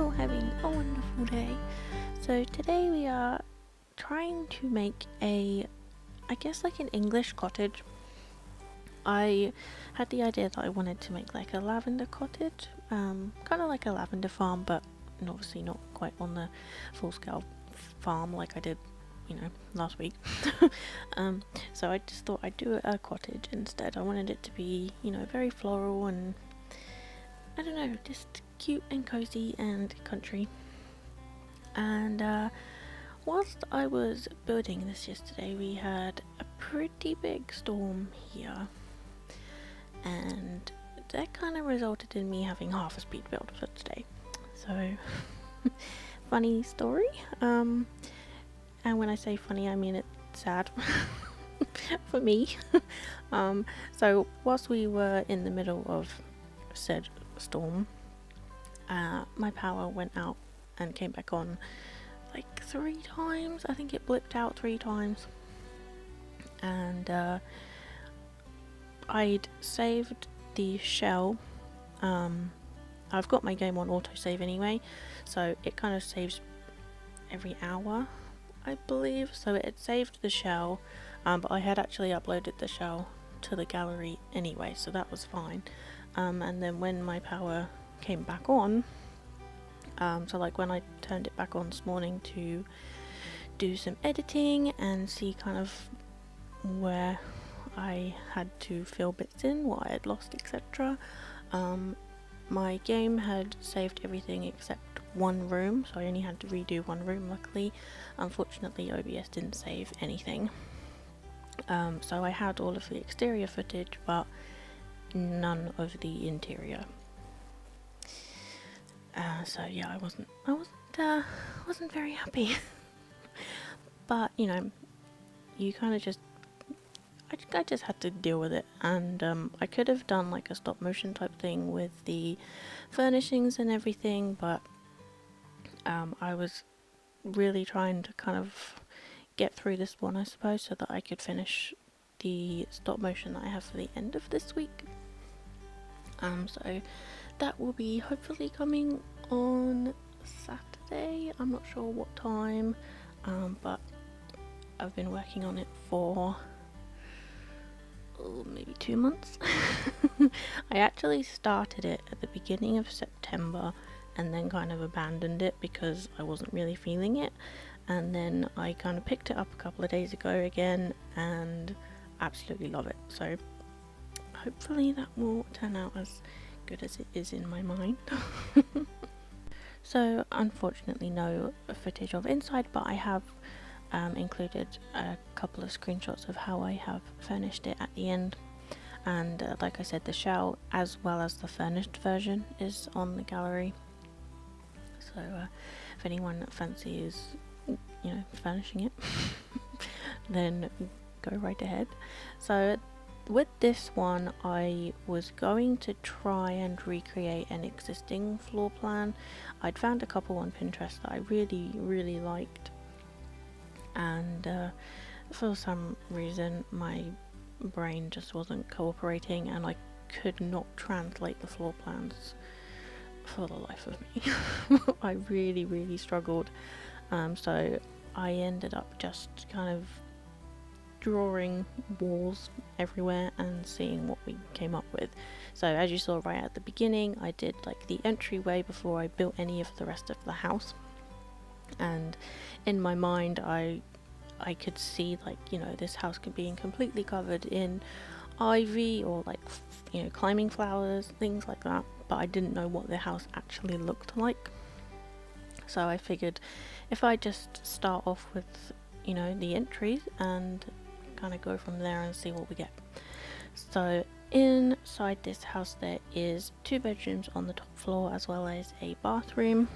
all having a wonderful day. So today we are trying to make I guess like an English cottage. I had the idea that I wanted to make like a lavender cottage, kind of like a lavender farm, but obviously not quite on the full scale farm like I did, last week. So I just thought I'd do a cottage instead. I wanted it to be, very floral and I don't know, just cute and cozy and country. And whilst I was building this yesterday, we had a pretty big storm here, and that kind of resulted in me having half a speed build for today. So funny story. And when I say funny, I mean it's sad for me. So whilst we were in the middle of said storm, my power went out and came back on like 3 times. I think it blipped out 3 times, and I'd saved the shell. I've got my game on autosave anyway, so it kind of saves every hour, I believe. So it had saved the shell, but I had actually uploaded the shell to the gallery anyway, so that was fine. And then when my power came back on, so like when I turned it back on this morning to do some editing and see kind of where I had to fill bits in, what I had lost, etc. My game had saved everything except one room, so I only had to redo one room luckily. Unfortunately OBS didn't save anything. So I had all of the exterior footage but none of the interior. So yeah, I wasn't very happy. But you kind of just I just had to deal with it, and I could have done like a stop motion type thing with the furnishings and everything, but I was really trying to kind of get through this one, I suppose, so that I could finish the stop motion that I have for the end of this week. So that will be hopefully coming on Saturday. I'm not sure what time, but I've been working on it for maybe 2 months. I actually started it at the beginning of September and then kind of abandoned it because I wasn't really feeling it, and then I kind of picked it up a couple of days ago again and absolutely love it. So hopefully that will turn out as good as it is in my mind. So unfortunately no footage of inside, but I have included a couple of screenshots of how I have furnished it at the end, and like I said, the shell as well as the furnished version is on the gallery, so if anyone fancies furnishing it then go right ahead. So with this one I was going to try and recreate an existing floor plan. I'd found a couple on Pinterest that I really liked, and for some reason my brain just wasn't cooperating and I could not translate the floor plans for the life of me. I really struggled, so I ended up just kind of drawing walls everywhere and seeing what we came up with. So as you saw right at the beginning, I did like the entryway before I built any of the rest of the house, and in my mind I could see like this house could be completely covered in ivy or like climbing flowers, things like that, but I didn't know what the house actually looked like. So I figured if I just start off with the entries and kind of go from there and see what we get. So inside this house there is 2 bedrooms on the top floor as well as a bathroom,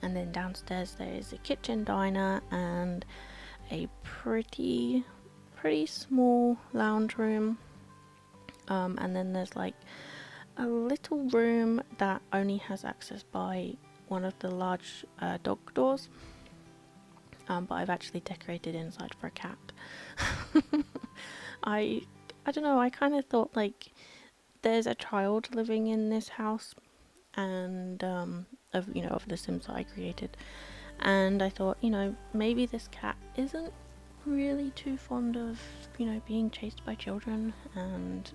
and then downstairs there is a kitchen diner and a pretty small lounge room, and then there's like a little room that only has access by one of the large dog doors, but I've actually decorated inside for a cat. I don't know, I kind of thought like there's a child living in this house, and of, you know, of the Sims that I created. And I thought, you know, maybe this cat isn't really too fond of, you know, being chased by children, and,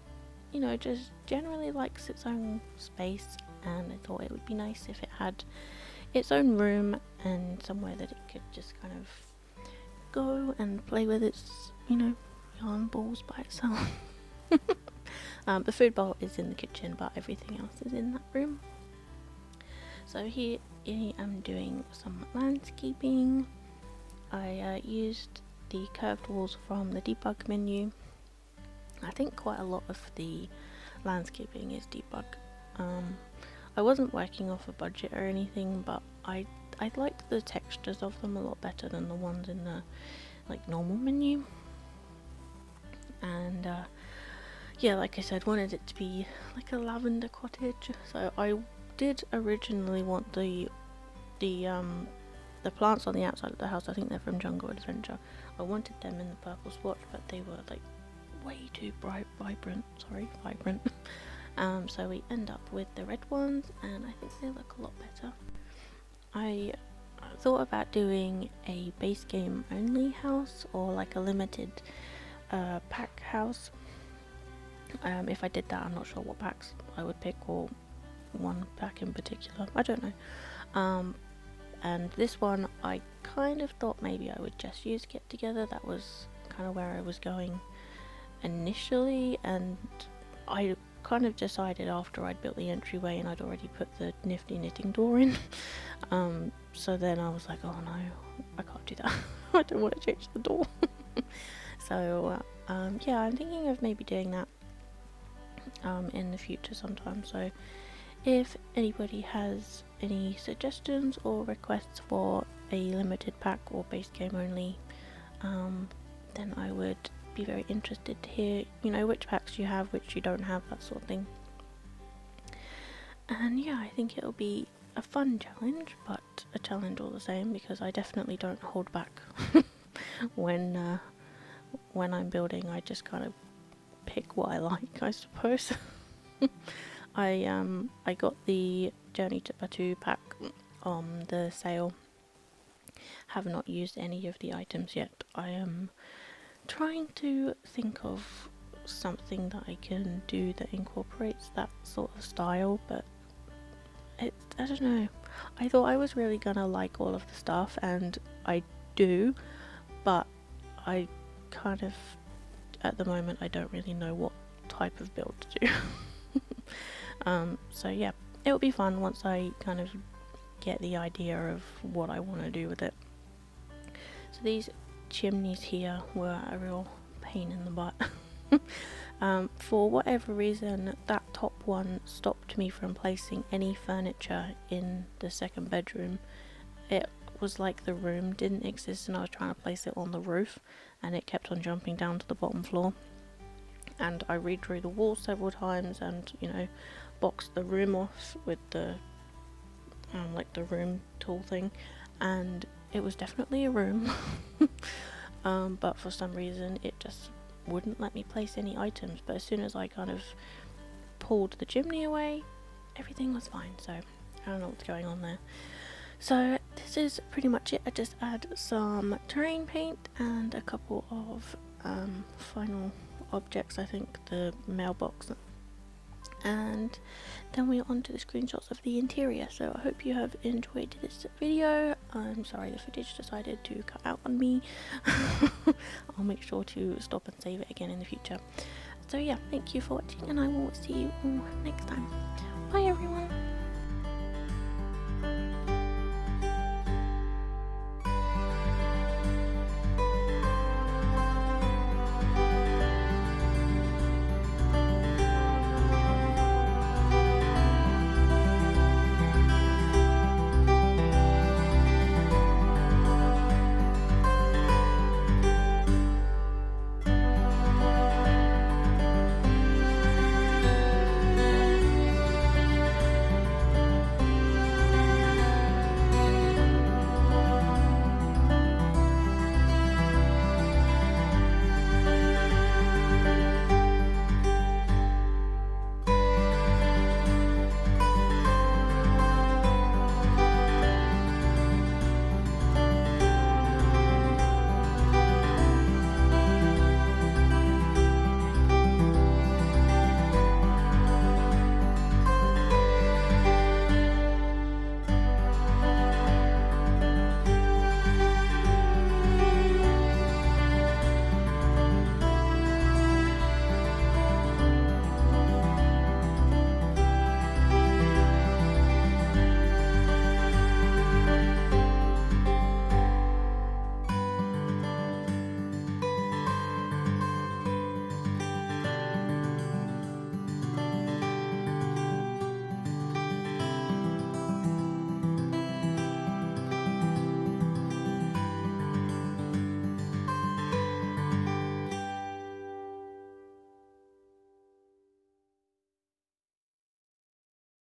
you know, just generally likes its own space. And I thought it would be nice if it had its own room and somewhere that it could just kind of go and play with its, you know, yarn balls by itself. The food bowl is in the kitchen, but everything else is in that room. So here I am doing some landscaping. I used the curved walls from the debug menu. I think quite a lot of the landscaping is debug. I wasn't working off a budget or anything, but I liked the textures of them a lot better than the ones in the like normal menu. And yeah, like I said, wanted it to be like a lavender cottage. So I did originally want the plants on the outside of the house. I think they're from Jungle Adventure. I wanted them in the purple swatch, but they were like way too vibrant. So we end up with the red ones, and I think they look a lot better. I thought about doing a base game only house, or like a limited pack house. If I did that, I'm not sure what packs I would pick, or one pack in particular, I don't know. And this one I kind of thought maybe I would just use Get Together. That was kind of where I was going initially, and I kind of decided after I'd built the entryway and I'd already put the nifty knitting door in. So then I was like, oh no, I can't do that. I don't want to change the door. So yeah, I'm thinking of maybe doing that in the future sometime. So if anybody has any suggestions or requests for a limited pack or base game only, then I would be very interested to hear, you know, which packs you have, which you don't have, that sort of thing. And yeah, I think it'll be a fun challenge, but a challenge all the same, because I definitely don't hold back when I'm building. I just kind of pick what I like, I suppose. I got the Journey to Batu pack on the sale. Have not used any of the items yet. I am trying to think of something that I can do that incorporates that sort of style, but I don't know. I thought I was really gonna like all of the stuff, and I do, but I kind of, at the moment, I don't really know what type of build to do. So yeah, it'll be fun once I kind of get the idea of what I want to do with it. So these chimneys here were a real pain in the butt. For whatever reason, that top one stopped me from placing any furniture in the second bedroom. It was like the room didn't exist and I was trying to place it on the roof, and it kept on jumping down to the bottom floor. And I redrew the wall several times, and, you know, boxed the room off with the like the room tool thing, and it was definitely a room. But for some reason it just wouldn't let me place any items. But as soon as I kind of pulled the chimney away, everything was fine. So I don't know what's going on there. So this is pretty much it. I just add some terrain paint and a couple of final objects, I think the mailbox, and then we're on to the screenshots of the interior. So I hope you have enjoyed this video. I'm sorry the footage decided to cut out on me. I'll make sure to stop and save it again in the future. So yeah, thank you for watching, and I will see you all next time.